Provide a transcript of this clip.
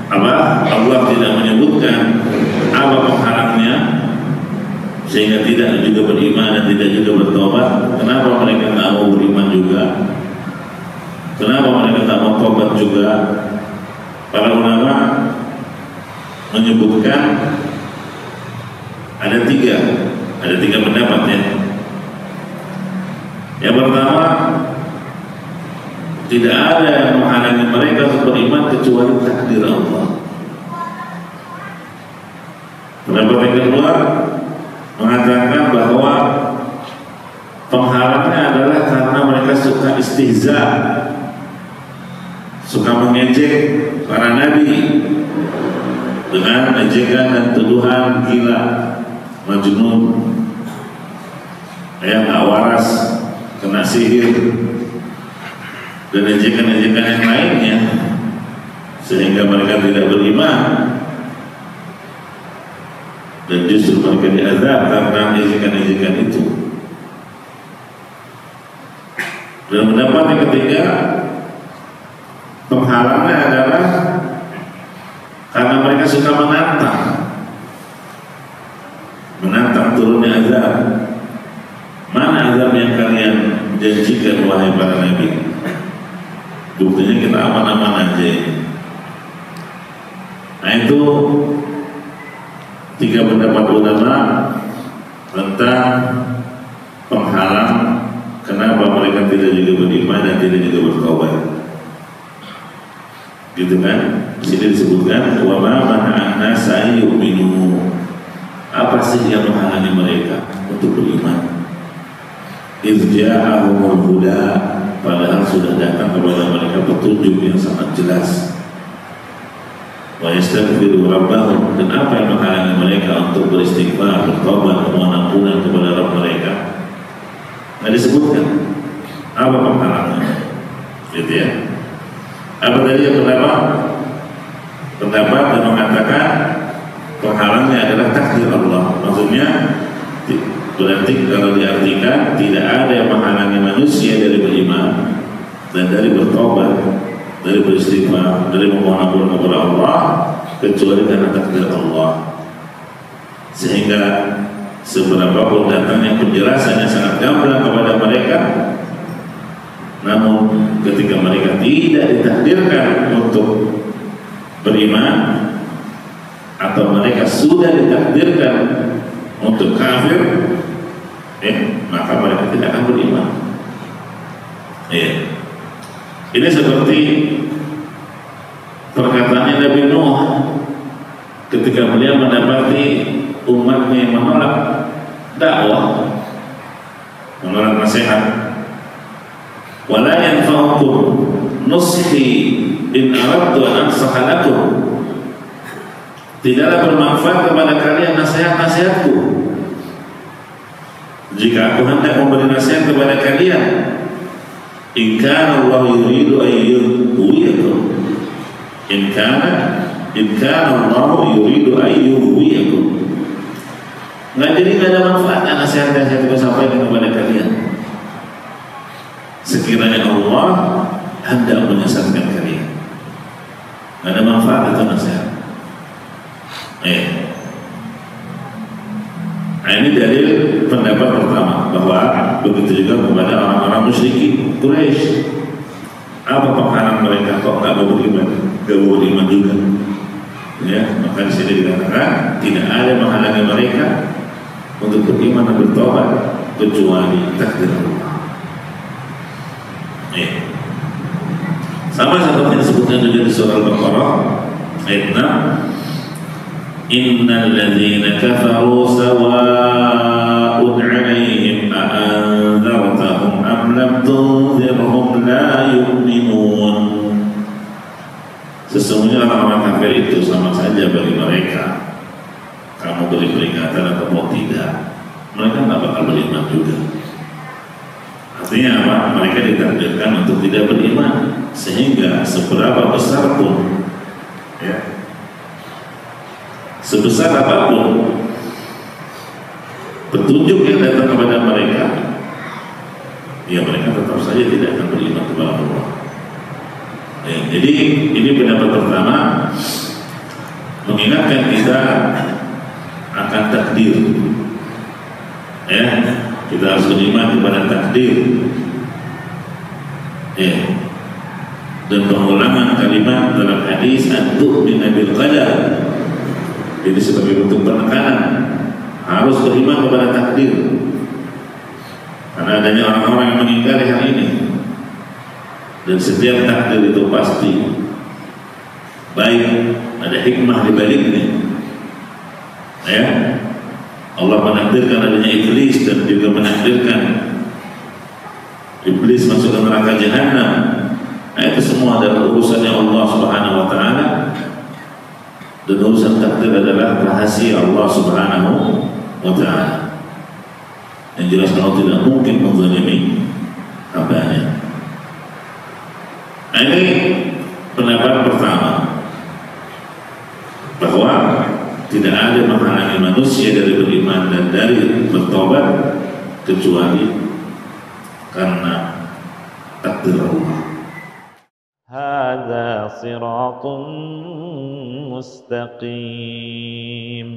Allah tidak menyebutkan apa penghalangnya sehingga tidak juga beriman dan tidak juga bertobat. Kenapa mereka tak mau beriman juga? Kenapa mereka tak mau tobat juga? Para ulama menyebutkan ada tiga pendapat ya. Yang pertama, tidak ada yang menghalangi mereka untuk beriman kecuali takdir Allah. Pendapat yang kedua mengatakan bahwa penghalangnya adalah karena mereka suka istihza, suka mengejek para nabi dengan ejekan dan tuduhan gila, majnun, yang tak waras, kena sihir, dan ejekan-ejekan yang lainnya, sehingga mereka tidak beriman dan justru mereka diazab karena ejekan-ejekan itu. Dan pendapat yang ketiga, penghalangnya adalah karena mereka suka menantang turunnya azab. Mana azab yang kalian janjikan wahai para nabi? Buktinya kita aman-aman aja. Nah itu tiga pendapat ulama tentang penghalang kenapa mereka tidak juga beriman dan tidak juga bertobat. Gitu kan? Di sini disebutkan wa ma mana'an nasa yu'minu. Apa sih yang menghalangi mereka untuk beriman? Irja'ahumul huda, padahal sudah datang kepada mereka petunjuk yang sangat jelas. Wa yastaghfiru rabbahum, dan apa yang menghalangi mereka untuk beristighfar, bertobat, memohon ampunan kepada Rabb mereka? Nggak disebutkan apa penghalangnya, gitu ya. Apa tadi yang pendapat yang mengatakan penghalangnya adalah takdir Allah. Maksudnya berarti kalau diartikan tidak ada yang menghalangi manusia dari beriman dan dari bertobat, dari beristighfar, dari memohon ampun kepada Allah kecuali karena takdir Allah. Sehingga seberapapun datangnya penjelasannya sangat gamblang kepada mereka, namun ketika mereka tidak ditakdirkan untuk beriman atau mereka sudah ditakdirkan untuk kafir, maka mereka tidak akan beriman. Ini seperti perkataannya Nabi Nuh ketika beliau mendapati umatnya yang menolak dakwah, menolak nasihat. Wala yanfa'ukum nushi in aradtu an ansaha lakum. Tidaklah bermanfaat kepada kalian nasihat-nasihatku jika aku hendak memberi nasihat kepada kalian. In kana Allah yuridu an yughwiyakum. In kana Allah yuridu an yughwiyakum. Jadi tidak ada manfaat nasihat-nasihat itu sampaikan kepada kalian sekiranya Allah hendak menyesatkan kalian. Tidak ada manfaat itu nasihat. Nah, ini dalil pendapat pertama bahwa begitu juga kepada orang-orang musyrikin Quraisy. Apa penghalang mereka kok nggak mau beriman? Nggak mau beriman juga. Ya, maka di sini dikatakan tidak ada menghalangi mereka untuk beriman dan bertobat kecuali takdir Allah. Sama seperti yang disebutkan juga di surah Al-Baqarah ayat 6, innal ladzina kafaru sawa'un 'alaihim a anzartahum am lam tunzirhum la yu'minun. Sesungguhnya orang-orang kafir itu sama saja bagi mereka, kamu beri peringatan atau mau tidak, mereka tidak bakal beriman juga. Artinya apa? Mereka ditakdirkan untuk tidak beriman, sehingga seberapa besar pun, sebesar apapun petunjuk yang datang kepada mereka, mereka tetap saja tidak akan beriman kepada Allah. Jadi ini pendapat pertama, mengingatkan kita akan takdir. Ya, kita harus beriman kepada takdir. Ya. Dan pengulangan kalimat dalam hadis an-tu'minu bil qadar. Jadi sebagai bentuk penekanan harus beriman kepada takdir. Karena adanya orang-orang yang mengingkari hal ini. Dan setiap takdir itu pasti baik, ada hikmah di baliknya. Ya. Allah menakdirkan adanya iblis dan juga menakdirkan iblis masuk ke neraka jahanam. Nah, itu semua adalah urusannya Allah Subhanahu wa taala. Dan urusan takdir adalah rahasia Allah Subhanahu wa taala. Yang jelas Allah tidak mungkin menzalimi hamba-Nya. Nah, ini pendapat pertama, bahwa tidak ada menghalangi manusia dari beriman dan dari bertobat kecuali karena takdir Allah. هذا صراط مستقيم